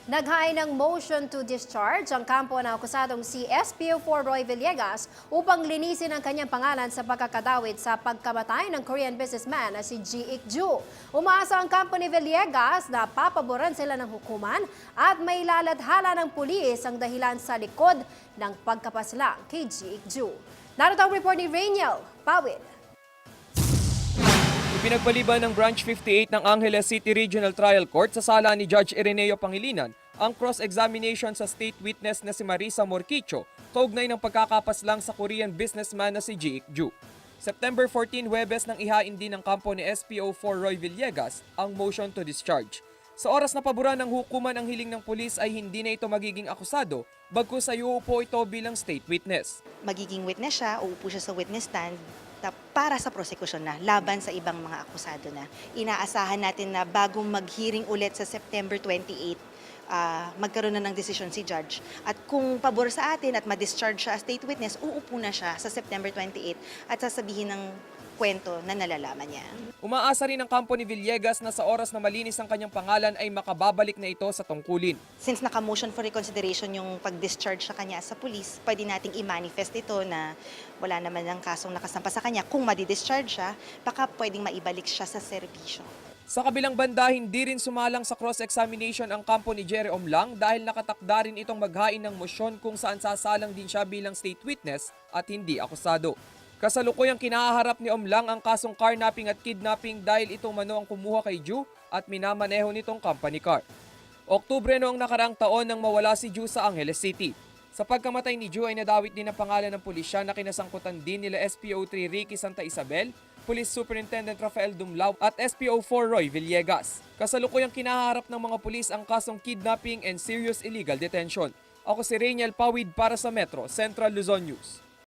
Naghain ng motion to discharge ang kampo ng akusadong si SPO4 Roy Villegas upang linisin ang kanyang pangalan sa pagkakadawit sa pagkamatay ng Korean businessman na si Ji Ik-ju. Umaasa ang kampo ni Villegas na papaboran sila ng hukuman at may laladhala ng pulis ang dahilan sa likod ng pagkapaslang kay Ji Ik-ju. Narito ang report ni Rainiel Pawid. Ipinagbaliban ng Branch 58 ng Angeles City Regional Trial Court sa sala ni Judge Ireneo Pangilinan ang cross-examination sa state witness na si Marisa Morquicho kaugnay ng pagkakapaslang sa Korean businessman na si Ji Ik-ju. September 14, Huwebes nang ihain din ng kampo ni SPO4 Roy Villegas ang motion to discharge. Sa oras na paboran ng hukuman ang hiling ng pulis ay hindi na ito magiging akusado, bagkus ay uupo ito bilang state witness. Magiging witness siya, uupo siya sa witness stand para sa prosekusyon na, laban sa ibang mga akusado na. Inaasahan natin na bago mag-hearing ulit sa September 28, magkaroon na ng desisyon si Judge. At kung pabor sa atin at ma-discharge siya as state witness, uupo na siya sa September 28 at sasabihin ng kwento na nalalaman niya. Umaasa rin ang kampo ni Villegas na sa oras na malinis ang kanyang pangalan ay makababalik na ito sa tungkulin. Since naka-motion for reconsideration yung pag-discharge sa kanya sa police, pwede nating i-manifest ito na wala naman ng kasong nakasampa sa kanya. Kung madi-discharge siya, baka pwedeng maibalik siya sa serbisyo. Sa kabilang banda, hindi rin sumalang sa cross-examination ang kampo ni Jerry Omlang dahil nakatakda rin itong maghain ng motion kung saan sasalang din siya bilang state witness at hindi akusado. Kasalukuyang kinaharap ni Omlang ang kasong carnapping at kidnapping dahil itong mano ang kumuha kay Ju at minamaneho nitong company car. Oktubre noong nakaraang taon nang mawala si Ju sa Angeles City. Sa pagkamatay ni Ju ay nadawit din ang pangalan ng pulisya na kinasangkutan din nila SPO3 Ricky Santa Isabel, Police Superintendent Rafael Dumlao at SPO4 Roy Villegas. Kasalukuyang kinaharap ng mga pulis ang kasong kidnapping and serious illegal detention. Ako si Rainiel Pawid para sa Metro Central Luzon News.